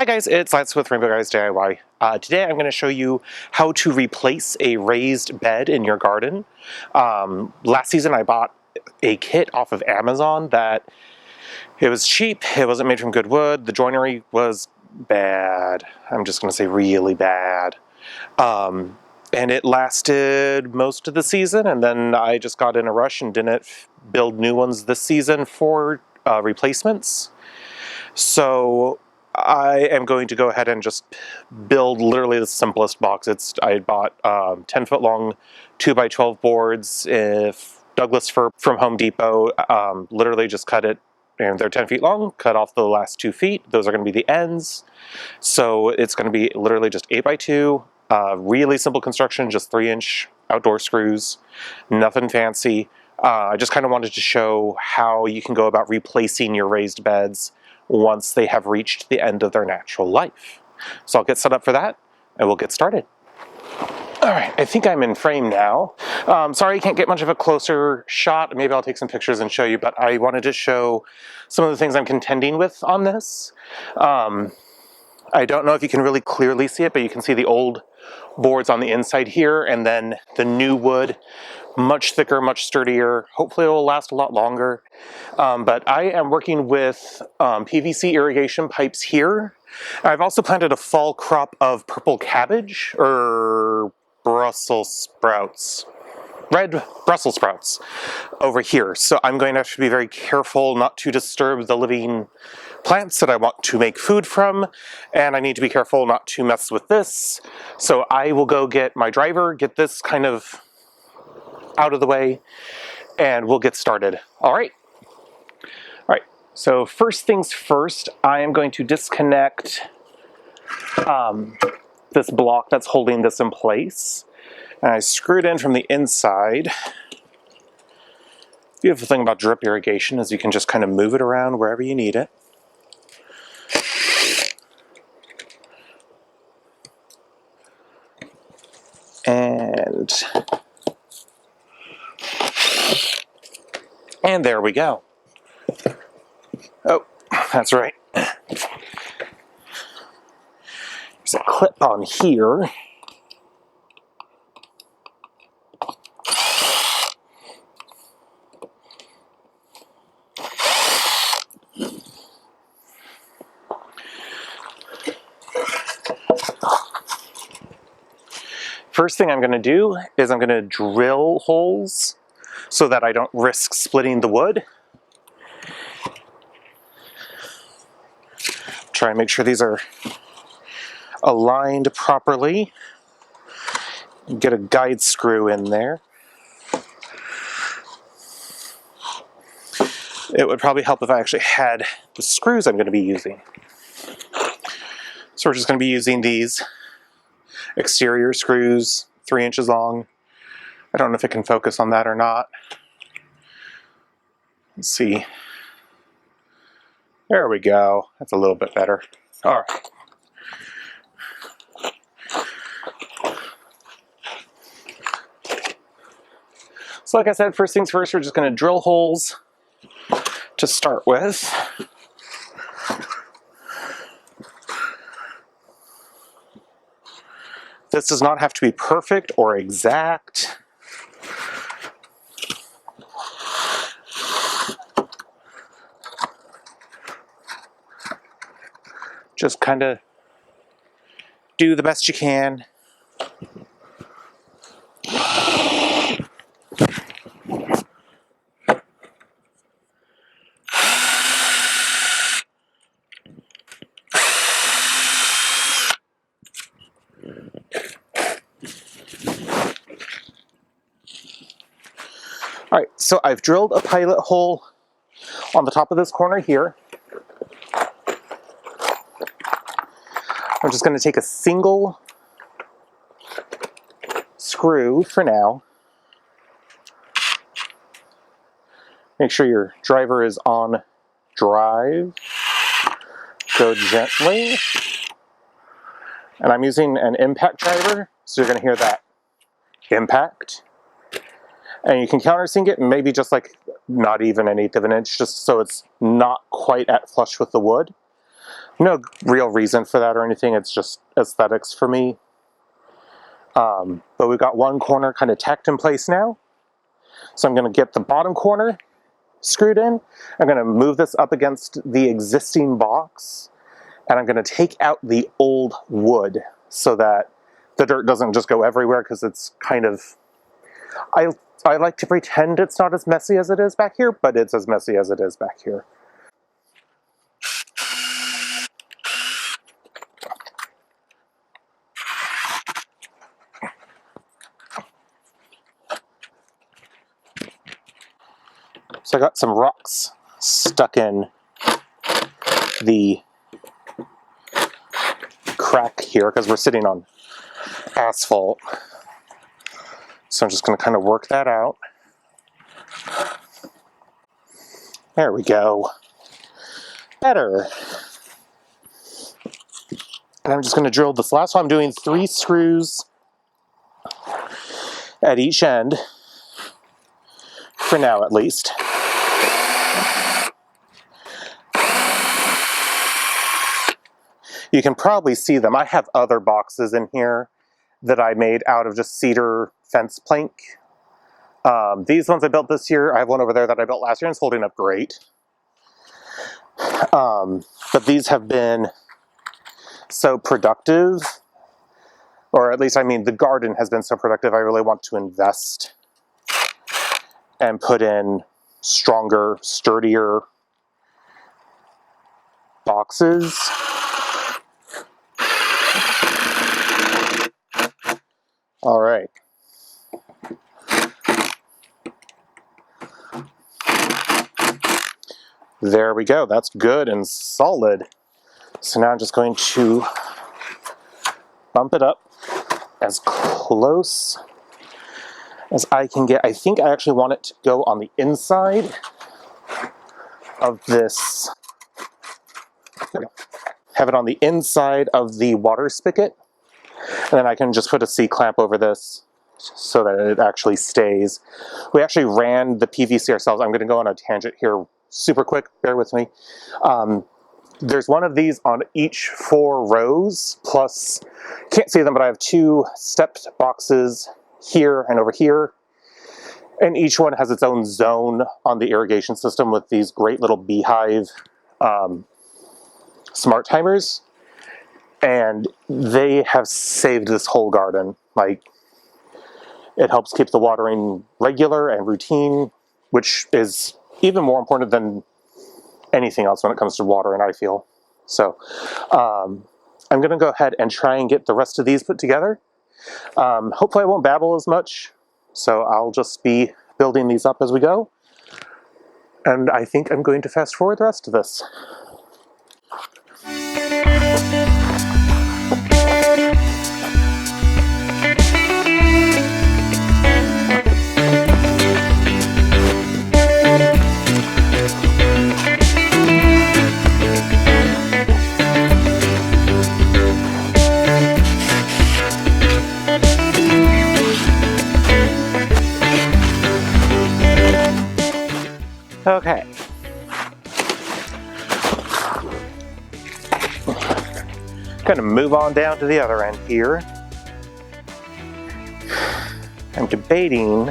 Hi guys, it's Lance with Rainbow Guys DIY. Today I'm going to show you how to replace a raised bed in your garden. Last season I bought a kit off of Amazon that it was cheap, it wasn't made from good wood, the joinery was bad. I'm just going to say really bad. And it lasted most of the season, and then I just got in a rush and didn't build new ones this season for replacements. So I am going to go ahead and just build literally the simplest box. I bought 10-foot long 2x12 boards, Douglas fir from Home Depot. Literally just cut it, and they're 10 feet long, cut off the last 2 feet. Those are going to be the ends. So it's going to be literally just 8x2, really simple construction, just 3-inch outdoor screws, nothing fancy. I just kind of wanted to show how you can go about replacing your raised beds once they have reached the end of their natural life. So I'll get set up for that and we'll get started. All right, I think I'm in frame now. Sorry I can't get much of a closer shot. Maybe I'll take some pictures and show you, but I wanted to show some of the things I'm contending with on this. I don't know if you can really clearly see it, but you can see the old boards on the inside here, and then the new wood, much thicker, much sturdier. Hopefully it will last a lot longer. But I am working with PVC irrigation pipes here. I've also planted a fall crop of purple cabbage, or Brussels sprouts. Red Brussels sprouts over here. So I'm going to have to be very careful not to disturb the living plants that I want to make food from, and I need to be careful not to mess with this. So I will go get my driver, get this kind of out of the way, and we'll get started. All right. So first things first, I am going to disconnect this block that's holding this in place. And I screw it in from the inside. Beautiful thing about drip irrigation is you can just kind of move it around wherever you need it. And there we go. Oh, that's right. There's a clip on here. First thing I'm going to do is I'm going to drill holes so that I don't risk splitting the wood. Try and make sure these are aligned properly. Get a guide screw in there. It would probably help if I actually had the screws I'm going to be using. So we're just going to be using these exterior screws, 3 inches long. I don't know if it can focus on that or not. Let's see. There we go. That's a little bit better. All right. So like I said, first things first, we're just going to drill holes to start with. This does not have to be perfect or exact. Just kind of do the best you can. All right, so I've drilled a pilot hole on the top of this corner here. I'm just going to take a single screw for now. Make sure your driver is on drive. Go gently. And I'm using an impact driver, so you're going to hear that impact. And you can countersink it, maybe just like not even 1/8 of an inch, just so it's not quite at flush with the wood. No real reason for that or anything, it's just aesthetics for me. But we've got one corner kind of tacked in place now. So I'm going to get the bottom corner screwed in. I'm going to move this up against the existing box, and I'm going to take out the old wood so that the dirt doesn't just go everywhere, because it's kind of, I like to pretend it's not as messy as it is back here, but it's as messy as it is back here. So I got some rocks stuck in the crack here because we're sitting on asphalt. So I'm just going to kind of work that out. There we go. Better. And I'm just going to drill this last one. I'm doing 3 screws at each end, for now at least. You can probably see them. I have other boxes in here that I made out of just cedar fence plank. These ones I built this year. I have one over there that I built last year and it's holding up great. But these have been so productive, or at least, I mean, the garden has been so productive. I really want to invest and put in stronger, sturdier boxes. All right. There we go. That's good and solid. So now I'm just going to bump it up as close as I can get. I think I actually want it to go on the inside of this. Have it on the inside of the water spigot. And then I can just put a C-clamp over this so that it actually stays. We actually ran the PVC ourselves. I'm going to go on a tangent here super quick. Bear with me. There's one of these on each 4 rows, plus, can't see them, but I have 2 stepped boxes here and over here. And each one has its own zone on the irrigation system with these great little beehive smart timers. And they have saved this whole garden. Like, it helps keep the watering regular and routine, which is even more important than anything else when it comes to watering, I feel. So I'm going to go ahead and try and get the rest of these put together. Hopefully I won't babble as much, so I'll just be building these up as we go. And I think I'm going to fast forward the rest of this. Okay. Gonna move on down to the other end here. I'm debating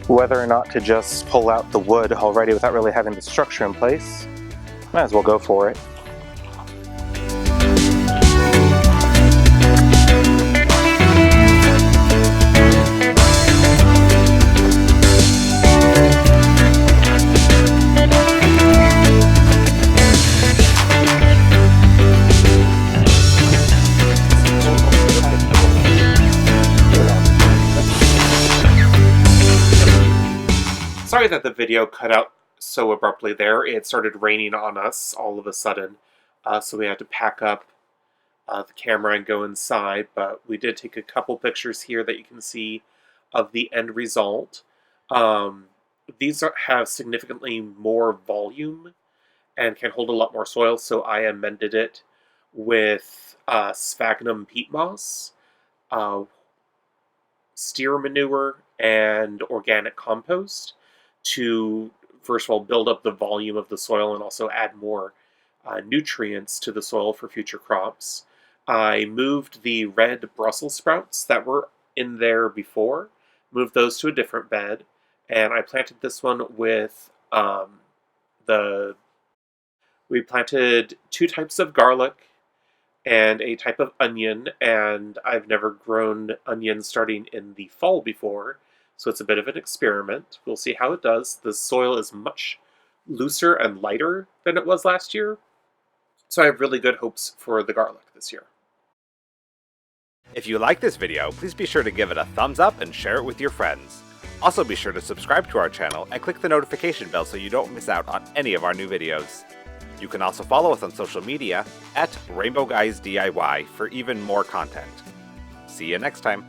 whether or not to just pull out the wood already without really having the structure in place. Might as well go for it. Sorry that the video cut out so abruptly there. It started raining on us all of a sudden, so we had to pack up the camera and go inside, but we did take a couple pictures here that you can see of the end result. These have significantly more volume and can hold a lot more soil, so I amended it with sphagnum peat moss, steer manure, and organic compost to, first of all, build up the volume of the soil and also add more nutrients to the soil for future crops. I moved the red Brussels sprouts that were in there before, moved those to a different bed, and I planted this one with the. We planted two types of garlic and a type of onion, and I've never grown onions starting in the fall before, so it's a bit of an experiment. We'll see how it does. The soil is much looser and lighter than it was last year, so I have really good hopes for the garlic this year. If you like this video, please be sure to give it a thumbs up and share it with your friends. Also be sure to subscribe to our channel and click the notification bell so you don't miss out on any of our new videos. You can also follow us on social media at rainbowguysdiy for even more content. See you next time.